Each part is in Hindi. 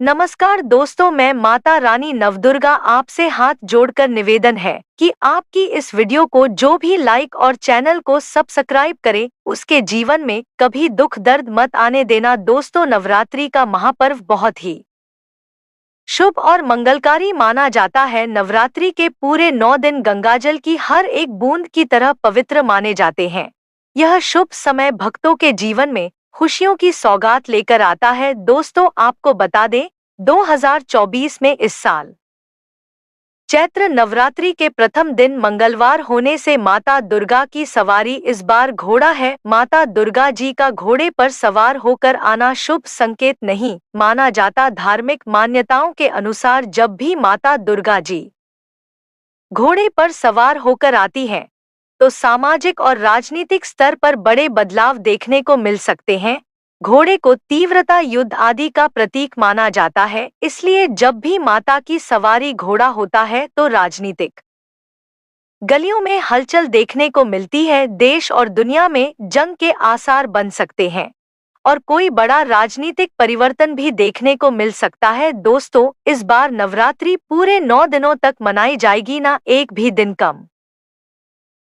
नमस्कार दोस्तों, मैं माता रानी नवदुर्गा आपसे हाथ जोड़कर निवेदन है कि आपकी इस वीडियो को जो भी लाइक और चैनल को सब्सक्राइब करे, उसके जीवन में कभी दुख दर्द मत आने देना। दोस्तों, नवरात्रि का महापर्व बहुत ही शुभ और मंगलकारी माना जाता है। नवरात्रि के पूरे 9 दिन गंगाजल की हर एक बूंद की तरह पवित्र माने जाते हैं। यह शुभ समय भक्तों के जीवन में खुशियों की सौगात लेकर आता है। दोस्तों, आपको बता दें, 2024 में इस साल चैत्र नवरात्रि के प्रथम दिन मंगलवार होने से माता दुर्गा की सवारी इस बार घोड़ा है। माता दुर्गा जी का घोड़े पर सवार होकर आना शुभ संकेत नहीं माना जाता। धार्मिक मान्यताओं के अनुसार जब भी माता दुर्गा जी घोड़े पर सवार होकर आती हैं, तो सामाजिक और राजनीतिक स्तर पर बड़े बदलाव देखने को मिल सकते हैं। घोड़े को तीव्रता, युद्ध आदि का प्रतीक माना जाता है, इसलिए जब भी माता की सवारी घोड़ा होता है तो राजनीतिक गलियों में हलचल देखने को मिलती है। देश और दुनिया में जंग के आसार बन सकते हैं और कोई बड़ा राजनीतिक परिवर्तन भी देखने को मिल सकता है। दोस्तों, इस बार नवरात्रि पूरे 9 दिनों तक मनाई जाएगी, ना एक भी दिन कम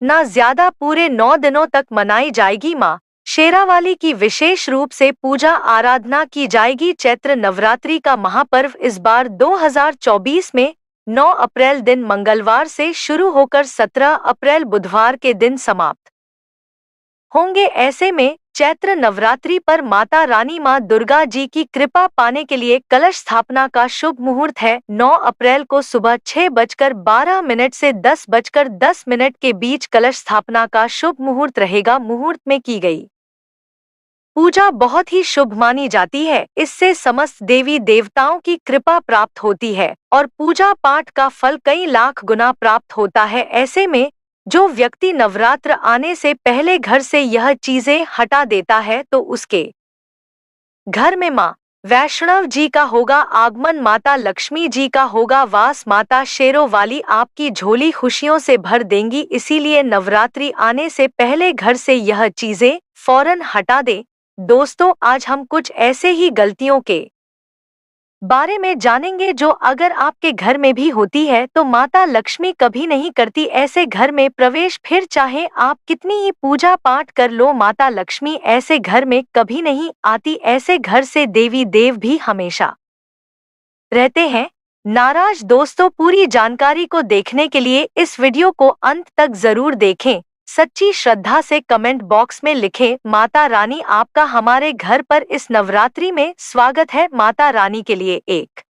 ना ज्यादा, पूरे 9 दिनों तक मनाई जाएगी। मां शेरावाली की विशेष रूप से पूजा आराधना की जाएगी। चैत्र नवरात्रि का महापर्व इस बार 2024 में 9 अप्रैल दिन मंगलवार से शुरू होकर 17 अप्रैल बुधवार के दिन समाप्त होंगे। ऐसे में चैत्र नवरात्रि पर माता रानी मां दुर्गा जी की कृपा पाने के लिए कलश स्थापना का शुभ मुहूर्त है। 9 अप्रैल को सुबह 6:12 से 10:10 के बीच कलश स्थापना का शुभ मुहूर्त रहेगा। मुहूर्त में की गई पूजा बहुत ही शुभ मानी जाती है। इससे समस्त देवी देवताओं की कृपा प्राप्त होती है और पूजा पाठ का फल कई लाख गुना प्राप्त होता है। ऐसे में जो व्यक्ति नवरात्र आने से पहले घर से यह चीजें हटा देता है, तो उसके घर में मां वैष्णव जी का होगा आगमन, माता लक्ष्मी जी का होगा वास। माता शेरोवाली आपकी झोली खुशियों से भर देंगी, इसीलिए नवरात्रि आने से पहले घर से यह चीजें फौरन हटा दे। दोस्तों, आज हम कुछ ऐसे ही गलतियों के बारे में जानेंगे जो अगर आपके घर में भी होती है तो माता लक्ष्मी कभी नहीं करती ऐसे घर में प्रवेश। फिर चाहे आप कितनी ही पूजा पाठ कर लो, माता लक्ष्मी ऐसे घर में कभी नहीं आती। ऐसे घर से देवी देव भी हमेशा रहते हैं नाराज। दोस्तों, पूरी जानकारी को देखने के लिए इस वीडियो को अंत तक जरूर देखें। सच्ची श्रद्धा से कमेंट बॉक्स में लिखें, माता रानी आपका हमारे घर पर इस नवरात्रि में स्वागत है। माता रानी के लिए एक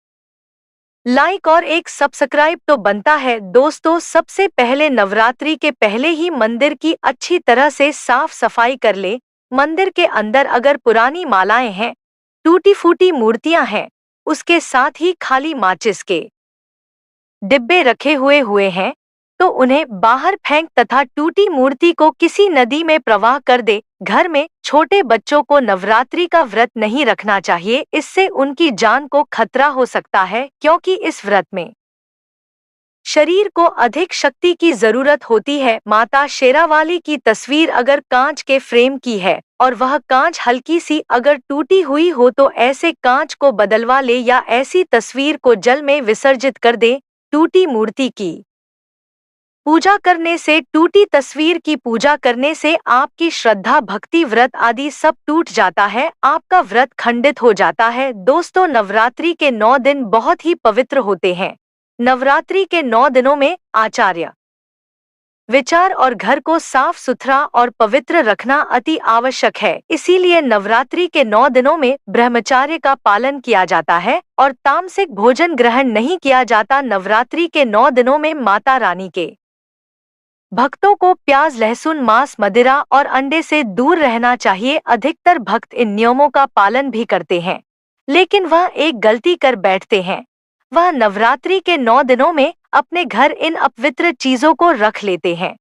लाइक और एक सब्सक्राइब तो बनता है। दोस्तों, सबसे पहले नवरात्रि के पहले ही मंदिर की अच्छी तरह से साफ सफाई कर ले। मंदिर के अंदर अगर पुरानी मालाएं हैं, टूटी फूटी मूर्तियां हैं, उसके साथ ही खाली माचिस के डिब्बे रखे हुए हैं, तो उन्हें बाहर फेंक तथा टूटी मूर्ति को किसी नदी में प्रवाह कर दे। घर में छोटे बच्चों को नवरात्रि का व्रत नहीं रखना चाहिए, इससे उनकी जान को खतरा हो सकता है, क्योंकि इस व्रत में शरीर को अधिक शक्ति की जरूरत होती है। माता शेरावाली की तस्वीर अगर कांच के फ्रेम की है और वह कांच हल्की सी अगर टूटी हुई हो, तो ऐसे कांच को बदलवा ले या ऐसी तस्वीर को जल में विसर्जित कर दे। टूटी मूर्ति की पूजा करने से, टूटी तस्वीर की पूजा करने से आपकी श्रद्धा, भक्ति, व्रत आदि सब टूट जाता है, आपका व्रत खंडित हो जाता है। दोस्तों, नवरात्रि के 9 दिन बहुत ही पवित्र होते हैं। नवरात्रि के 9 दिनों में आचार्य विचार और घर को साफ सुथरा और पवित्र रखना अति आवश्यक है। इसीलिए नवरात्रि के 9 दिनों में ब्रह्मचर्य का पालन किया जाता है और तामसिक भोजन ग्रहण नहीं किया जाता। नवरात्रि के 9 दिनों में माता रानी के भक्तों को प्याज, लहसुन, मांस, मदिरा और अंडे से दूर रहना चाहिए। अधिकतर भक्त इन नियमों का पालन भी करते हैं, लेकिन वह एक गलती कर बैठते हैं, वह नवरात्रि के 9 दिनों में अपने घर इन अपवित्र चीजों को रख लेते हैं।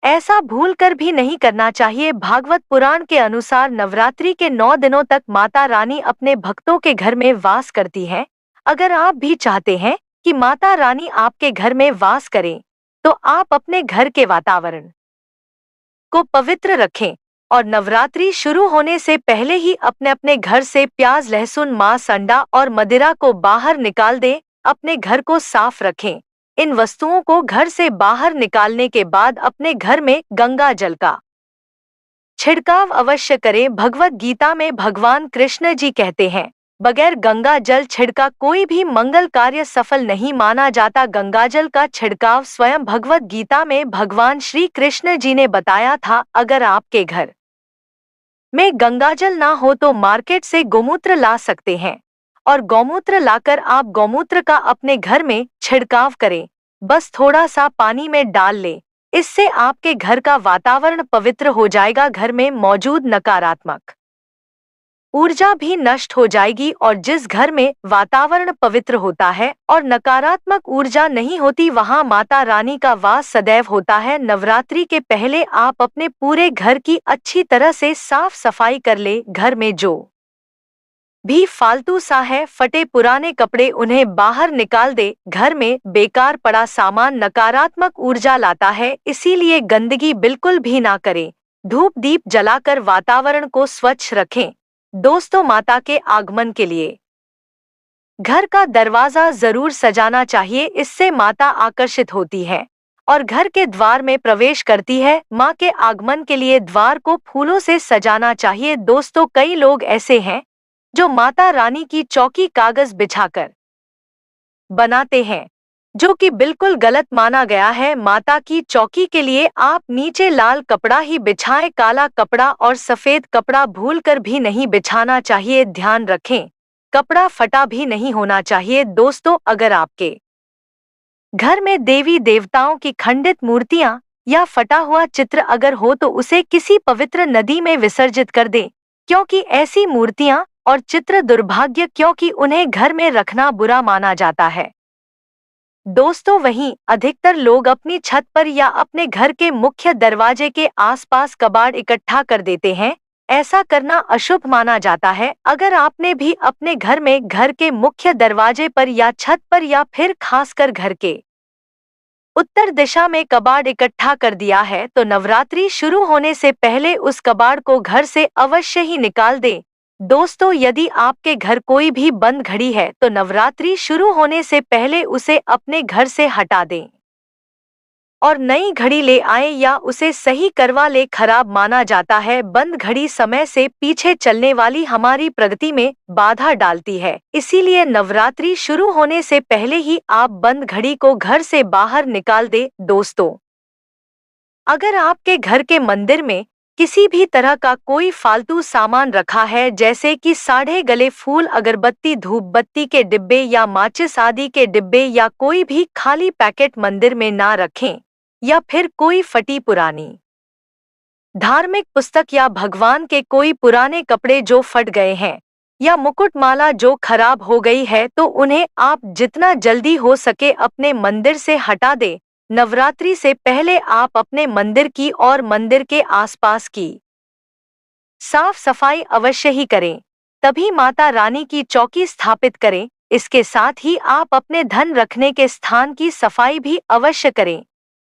ऐसा भूल कर भी नहीं करना चाहिए। भागवत पुराण के अनुसार नवरात्रि के 9 दिनों तक माता रानी अपने भक्तों के घर में वास करती हैं। अगर आप भी चाहते हैं कि माता रानी आपके घर में वास करें, तो आप अपने घर के वातावरण को पवित्र रखें। और नवरात्रि शुरू होने से पहले ही अपने अपने घर से प्याज, लहसुन, मांस, अंडा और मदिरा को बाहर निकाल दें। अपने घर को साफ रखें। इन वस्तुओं को घर से बाहर निकालने के बाद अपने घर में गंगा जल का छिड़काव अवश्य करें। भगवत गीता में भगवान कृष्ण जी कहते हैं, बगैर गंगा जल छिड़का कोई भी मंगल कार्य सफल नहीं माना जाता। गंगाजल का छिड़काव स्वयं भगवत गीता में भगवान श्री कृष्ण जी ने बताया था। अगर आपके घर में गंगाजल ना हो तो मार्केट से गौमूत्र ला सकते हैं और गौमूत्र लाकर आप गौमूत्र का अपने घर में छिड़काव करें। बस थोड़ा सा पानी में डाल लें। इससे आपके घर का वातावरण पवित्र हो जाएगा। घर में मौजूद नकारात्मक ऊर्जा भी नष्ट हो जाएगी और जिस घर में वातावरण पवित्र होता है और नकारात्मक ऊर्जा नहीं होती, वहां माता रानी का वास सदैव होता है। नवरात्रि के पहले आप अपने पूरे घर की अच्छी तरह से साफ सफाई कर ले। घर में जो भी फालतू सा है, फटे पुराने कपड़े, उन्हें बाहर निकाल दे। घर में बेकार पड़ा सामान नकारात्मक ऊर्जा लाता है, इसीलिए गंदगी बिल्कुल भी ना करें। धूप दीप जलाकर वातावरण को स्वच्छ रखें। दोस्तों, माता के आगमन के लिए घर का दरवाजा जरूर सजाना चाहिए। इससे माता आकर्षित होती है और घर के द्वार में प्रवेश करती है। मां के आगमन के लिए द्वार को फूलों से सजाना चाहिए। दोस्तों, कई लोग ऐसे हैं जो माता रानी की चौकी कागज बिछाकर बनाते हैं, जो कि बिल्कुल गलत माना गया है। माता की चौकी के लिए आप नीचे लाल कपड़ा ही बिछाएं। काला कपड़ा और सफेद कपड़ा भूलकर भी नहीं बिछाना चाहिए। ध्यान रखें, कपड़ा फटा भी नहीं होना चाहिए। दोस्तों, अगर आपके घर में देवी देवताओं की खंडित मूर्तियां या फटा हुआ चित्र अगर हो तो उसे किसी पवित्र नदी में विसर्जित कर दें, क्योंकि ऐसी मूर्तियां और चित्र दुर्भाग्य, क्योंकि उन्हें घर में रखना बुरा माना जाता है। दोस्तों, वहीं अधिकतर लोग अपनी छत पर या अपने घर के मुख्य दरवाजे के आसपास कबाड़ इकट्ठा कर देते हैं। ऐसा करना अशुभ माना जाता है। अगर आपने भी अपने घर में घर के मुख्य दरवाजे पर या छत पर या फिर खासकर घर के उत्तर दिशा में कबाड़ इकट्ठा कर दिया है तो नवरात्रि शुरू होने से पहले उस कबाड़ को घर से अवश्य ही निकाल दें। दोस्तों, यदि आपके घर कोई भी बंद घड़ी है तो नवरात्रि शुरू होने से पहले उसे अपने घर से हटा दें और नई घड़ी ले आए या उसे सही करवा ले। खराब माना जाता है। बंद घड़ी समय से पीछे चलने वाली हमारी प्रगति में बाधा डालती है, इसीलिए नवरात्रि शुरू होने से पहले ही आप बंद घड़ी को घर से बाहर निकाल दे। दोस्तों, अगर आपके घर के मंदिर में किसी भी तरह का कोई फालतू सामान रखा है, जैसे कि साढ़े गले फूल, अगरबत्ती, धूप बत्ती के डिब्बे या माचिस आदि के डिब्बे या कोई भी खाली पैकेट मंदिर में ना रखें, या फिर कोई फटी पुरानी धार्मिक पुस्तक या भगवान के कोई पुराने कपड़े जो फट गए हैं या मुकुटमाला जो खराब हो गई है, तो उन्हें आप जितना जल्दी हो सके अपने मंदिर से हटा दें। नवरात्रि से पहले आप अपने मंदिर की और मंदिर के आसपास की साफ सफाई अवश्य ही करें, तभी माता रानी की चौकी स्थापित करें। इसके साथ ही आप अपने धन रखने के स्थान की सफाई भी अवश्य करें,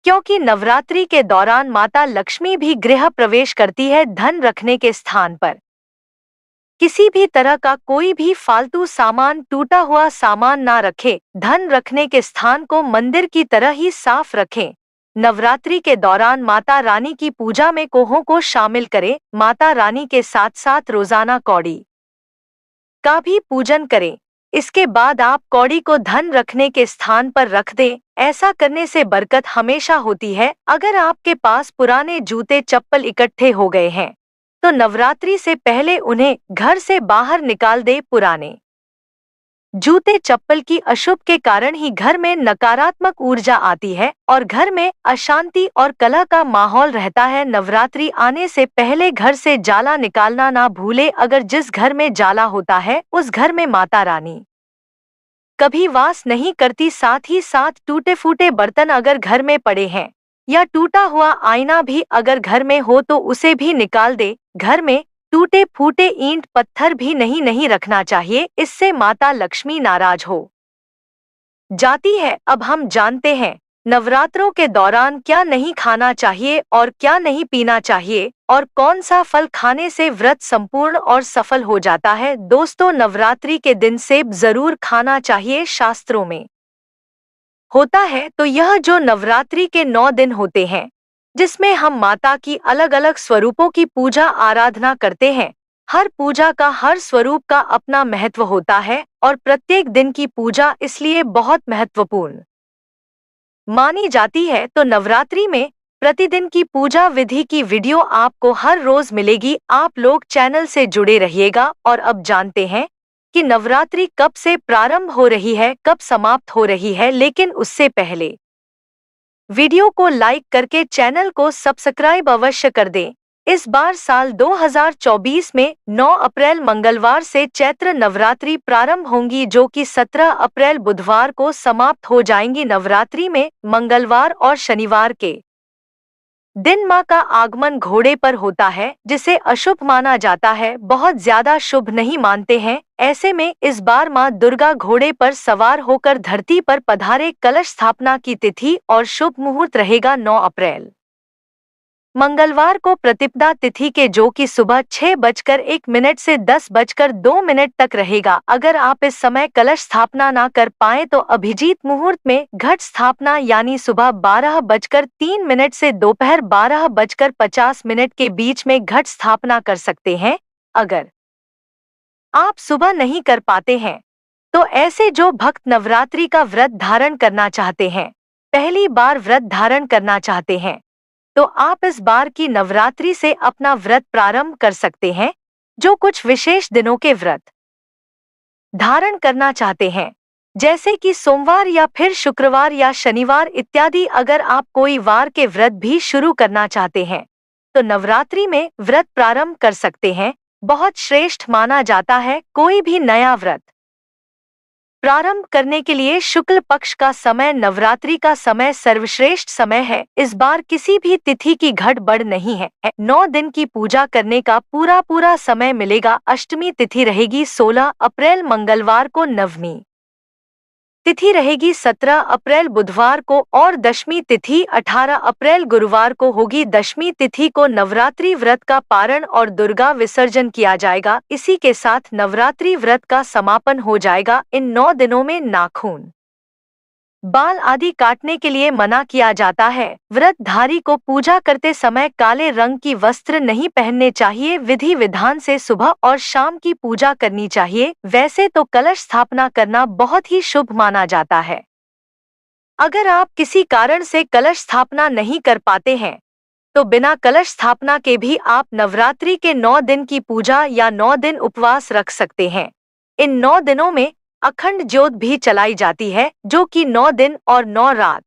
क्योंकि नवरात्रि के दौरान माता लक्ष्मी भी गृह प्रवेश करती है। धन रखने के स्थान पर किसी भी तरह का कोई भी फालतू सामान, टूटा हुआ सामान ना रखें। धन रखने के स्थान को मंदिर की तरह ही साफ रखें। नवरात्रि के दौरान माता रानी की पूजा में कोहों को शामिल करें। माता रानी के साथ साथ रोजाना कौड़ी का भी पूजन करें। इसके बाद आप कौड़ी को धन रखने के स्थान पर रख दें। ऐसा करने से बरकत हमेशा होती है। अगर आपके पास पुराने जूते चप्पल इकट्ठे हो गए हैं तो नवरात्रि से पहले उन्हें घर से बाहर निकाल दे। पुराने जूते चप्पल की अशुभ के कारण ही घर में नकारात्मक ऊर्जा आती है और घर में अशांति और कलह का माहौल रहता है। नवरात्रि आने से पहले घर से जाला निकालना ना भूले। अगर जिस घर में जाला होता है उस घर में माता रानी कभी वास नहीं करती। साथ ही साथ टूटे फूटे बर्तन अगर घर में पड़े हैं या टूटा हुआ आईना भी अगर घर में हो तो उसे भी निकाल दे। घर में टूटे फूटे ईंट पत्थर भी नहीं रखना चाहिए, इससे माता लक्ष्मी नाराज हो जाती है। अब हम जानते हैं नवरात्रों के दौरान क्या नहीं खाना चाहिए और क्या नहीं पीना चाहिए, और कौन सा फल खाने से व्रत संपूर्ण और सफल हो जाता है। दोस्तों, नवरात्रि के दिन सेब जरूर खाना चाहिए, शास्त्रों में होता है। तो यह जो नवरात्रि के 9 दिन होते हैं, जिसमें हम माता की अलग अलग स्वरूपों की पूजा आराधना करते हैं। हर पूजा का, हर स्वरूप का अपना महत्व होता है और प्रत्येक दिन की पूजा इसलिए बहुत महत्वपूर्ण मानी जाती है। तो नवरात्रि में प्रतिदिन की पूजा विधि की वीडियो आपको हर रोज मिलेगी। आप लोग चैनल से जुड़े रहिएगा। और अब जानते हैं कि नवरात्रि कब से प्रारंभ हो रही है, कब समाप्त हो रही है। लेकिन उससे पहले वीडियो को लाइक करके चैनल को सब्सक्राइब अवश्य कर दें। इस बार साल 2024 में 9 अप्रैल मंगलवार से चैत्र नवरात्रि प्रारंभ होंगी, जो कि 17 अप्रैल बुधवार को समाप्त हो जाएंगी। नवरात्रि में मंगलवार और शनिवार के दिन मां का आगमन घोड़े पर होता है, जिसे अशुभ माना जाता है, बहुत ज्यादा शुभ नहीं मानते हैं। ऐसे में इस बार मां दुर्गा घोड़े पर सवार होकर धरती पर पधारे। कलश स्थापना की तिथि और शुभ मुहूर्त रहेगा 9 अप्रैल मंगलवार को प्रतिपदा तिथि के, जो कि सुबह 6:01 से 10:02 तक रहेगा। अगर आप इस समय कलश स्थापना ना कर पाए तो अभिजीत मुहूर्त में घट स्थापना यानी सुबह 12:03 से दोपहर 12:50 के बीच में घट स्थापना कर सकते हैं। अगर आप सुबह नहीं कर पाते हैं तो ऐसे जो भक्त नवरात्रि का व्रत धारण करना चाहते हैं, पहली बार व्रत धारण करना चाहते हैं, तो आप इस बार की नवरात्रि से अपना व्रत प्रारंभ कर सकते हैं। जो कुछ विशेष दिनों के व्रत धारण करना चाहते हैं, जैसे कि सोमवार या फिर शुक्रवार या शनिवार इत्यादि, अगर आप कोई वार के व्रत भी शुरू करना चाहते हैं तो नवरात्रि में व्रत प्रारंभ कर सकते हैं। बहुत श्रेष्ठ माना जाता है। कोई भी नया व्रत प्रारंभ करने के लिए शुक्ल पक्ष का समय, नवरात्रि का समय सर्वश्रेष्ठ समय है। इस बार किसी भी तिथि की गड़बड़ नहीं है। 9 दिन की पूजा करने का पूरा समय मिलेगा। अष्टमी तिथि रहेगी 16 अप्रैल मंगलवार को, नवमी तिथि रहेगी 17 अप्रैल बुधवार को और दशमी तिथि 18 अप्रैल गुरुवार को होगी। दशमी तिथि को नवरात्रि व्रत का पारण और दुर्गा विसर्जन किया जाएगा। इसी के साथ नवरात्रि व्रत का समापन हो जाएगा। इन 9 दिनों में नाखून, बाल आदि काटने के लिए मना किया जाता है। व्रतधारी को पूजा करते समय काले रंग की वस्त्र नहीं पहनने चाहिए। विधि विधान से सुबह और शाम की पूजा करनी चाहिए। वैसे तो कलश स्थापना करना बहुत ही शुभ माना जाता है। अगर आप किसी कारण से कलश स्थापना नहीं कर पाते हैं तो बिना कलश स्थापना के भी आप नवरात्रि के 9 दिन की पूजा या 9 दिन उपवास रख सकते हैं। इन 9 दिनों में अखंड ज्योत भी चलाई जाती है, जो कि 9 दिन और 9 रात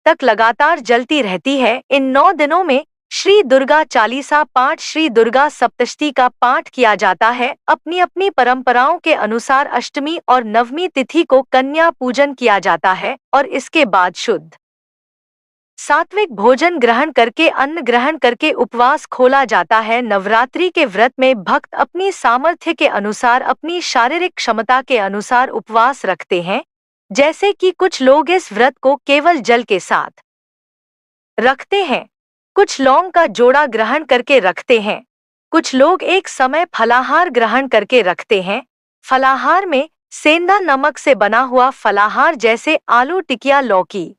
तक लगातार जलती रहती है। इन 9 दिनों में श्री दुर्गा चालीसा पाठ, श्री दुर्गा सप्तशती का पाठ किया जाता है। अपनी अपनी परंपराओं के अनुसार अष्टमी और नवमी तिथि को कन्या पूजन किया जाता है और इसके बाद शुद्ध सात्विक भोजन ग्रहण करके, अन्न ग्रहण करके उपवास खोला जाता है। नवरात्रि के व्रत में भक्त अपनी सामर्थ्य के अनुसार, अपनी शारीरिक क्षमता के अनुसार उपवास रखते हैं। जैसे कि कुछ लोग इस व्रत को केवल जल के साथ रखते हैं, कुछ लौंग का जोड़ा ग्रहण करके रखते हैं, कुछ लोग एक समय फलाहार ग्रहण करके रखते हैं। फलाहार में सेंधा नमक से बना हुआ फलाहार, जैसे आलू टिकिया, लौकी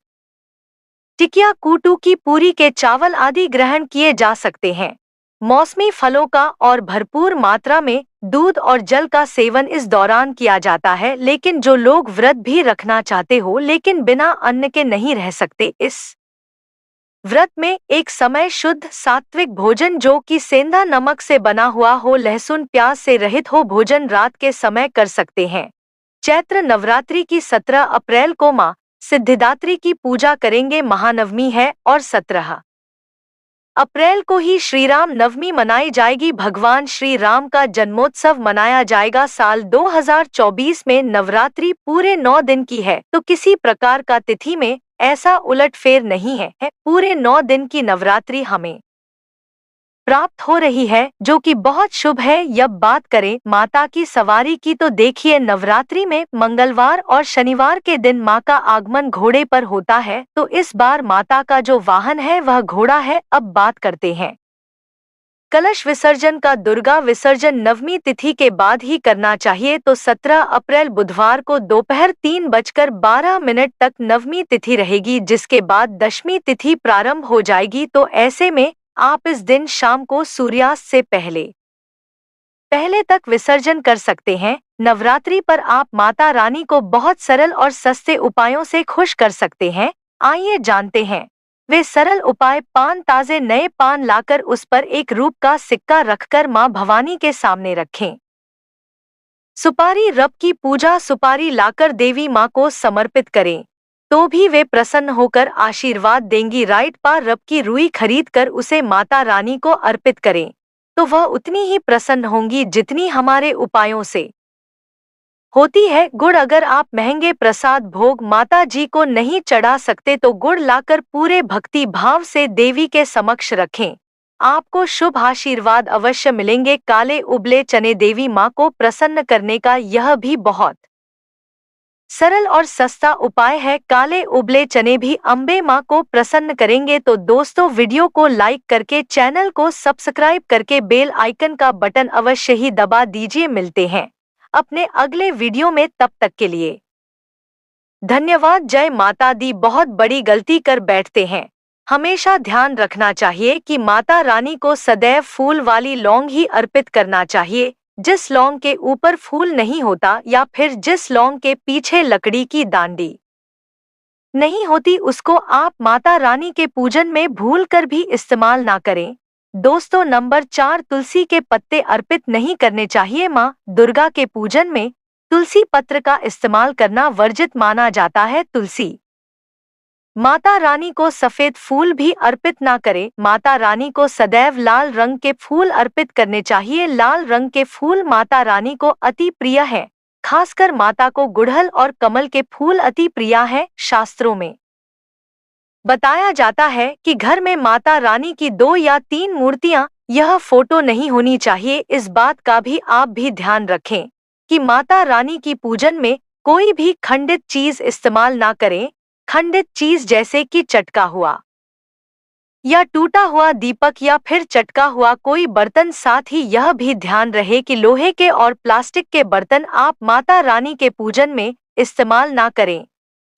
टिकिया, कूटू की पूरी के चावल आदि ग्रहण किए जा सकते हैं। मौसमी फलों का और भरपूर मात्रा में दूध और जल का सेवन इस दौरान किया जाता है। लेकिन जो लोग व्रत भी रखना चाहते हो लेकिन बिना अन्न के नहीं रह सकते, इस व्रत में एक समय शुद्ध सात्विक भोजन, जो कि सेंधा नमक से बना हुआ हो, लहसुन प्याज से रहित हो, भोजन रात के समय कर सकते हैं। चैत्र नवरात्रि की 17 अप्रैल को मां सिद्धिदात्री की पूजा करेंगे। महानवमी है और 17 अप्रैल को ही श्री राम नवमी मनाई जाएगी। भगवान श्री राम का जन्मोत्सव मनाया जाएगा। साल 2024 में नवरात्रि पूरे 9 दिन की है, तो किसी प्रकार का तिथि में ऐसा उलटफेर नहीं है। पूरे 9 दिन की नवरात्रि हमें प्राप्त हो रही है, जो कि बहुत शुभ है। जब बात करें माता की सवारी की तो देखिए, नवरात्रि में मंगलवार और शनिवार के दिन मां का आगमन घोड़े पर होता है, तो इस बार माता का जो वाहन है वह घोड़ा है। अब बात करते हैं कलश विसर्जन का। दुर्गा विसर्जन नवमी तिथि के बाद ही करना चाहिए, तो 17 अप्रैल बुधवार को दोपहर 3:12 तक नवमी तिथि रहेगी, जिसके बाद दशमी तिथि प्रारंभ हो जाएगी। तो ऐसे में आप इस दिन शाम को सूर्यास्त से पहले तक विसर्जन कर सकते हैं। नवरात्रि पर आप माता रानी को बहुत सरल और सस्ते उपायों से खुश कर सकते हैं। आइए जानते हैं वे सरल उपाय। पान, ताजे नए पान लाकर उस पर एक रूप का सिक्का रखकर मां भवानी के सामने रखें। सुपारी, रब की पूजा। सुपारी लाकर देवी मां को समर्पित करें तो भी वे प्रसन्न होकर आशीर्वाद देंगी। राइट पा, रब की रुई खरीद कर उसे माता रानी को अर्पित करें तो वह उतनी ही प्रसन्न होंगी जितनी हमारे उपायों से होती है। गुड़, अगर आप महंगे प्रसाद भोग माता जी को नहीं चढ़ा सकते तो गुड़ लाकर पूरे भक्ति भाव से देवी के समक्ष रखें, आपको शुभ आशीर्वाद अवश्य मिलेंगे। काले उबले चने, देवी मां को प्रसन्न करने का यह भी बहुत सरल और सस्ता उपाय है। काले उबले चने भी अम्बे मां को प्रसन्न करेंगे। तो दोस्तों, वीडियो को लाइक करके, चैनल को सब्सक्राइब करके बेल आइकन का बटन अवश्य ही दबा दीजिए। मिलते हैं अपने अगले वीडियो में, तब तक के लिए धन्यवाद। जय माता दी। बहुत बड़ी गलती कर बैठते हैं। हमेशा ध्यान रखना चाहिए कि माता रानी को सदैव फूल वाली लौंग ही अर्पित करना चाहिए। जिस लौंग के ऊपर फूल नहीं होता या फिर जिस लौंग के पीछे लकड़ी की डांडी नहीं होती, उसको आप माता रानी के पूजन में भूलकर भी इस्तेमाल ना करें। दोस्तों, नंबर 4, तुलसी के पत्ते अर्पित नहीं करने चाहिए। मां दुर्गा के पूजन में तुलसी पत्र का इस्तेमाल करना वर्जित माना जाता है। तुलसी माता रानी को सफेद फूल भी अर्पित ना करें। माता रानी को सदैव लाल रंग के फूल अर्पित करने चाहिए। लाल रंग के फूल माता रानी को अति प्रिय है। खासकर माता को गुड़हल और कमल के फूल अति प्रिय है। शास्त्रों में बताया जाता है कि घर में माता रानी की 2 या 3 मूर्तियां, यह फोटो नहीं होनी चाहिए। इस बात का भी आप भी ध्यान रखें कि माता रानी की पूजन में कोई भी खंडित चीज इस्तेमाल ना करें। खंडित चीज जैसे कि चटका हुआ या टूटा हुआ दीपक या फिर चटका हुआ कोई बर्तन। साथ ही यह भी ध्यान रहे कि लोहे के और प्लास्टिक के बर्तन आप माता रानी के पूजन में इस्तेमाल ना करें,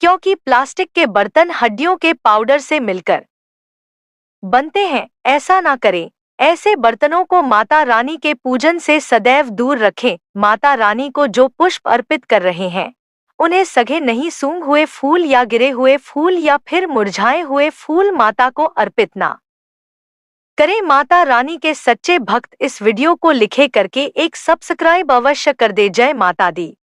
क्योंकि प्लास्टिक के बर्तन हड्डियों के पाउडर से मिलकर बनते हैं। ऐसा ना करें। ऐसे बर्तनों को माता रानी के पूजन से सदैव दूर रखें। माता रानी को जो पुष्प अर्पित कर रहे हैं, उन्हें सगे नहीं सूंघ हुए फूल या गिरे हुए फूल या फिर मुरझाए हुए फूल माता को अर्पित ना करें। माता रानी के सच्चे भक्त इस वीडियो को लिखे करके एक सब्सक्राइब अवश्य कर दे। जय माता दी।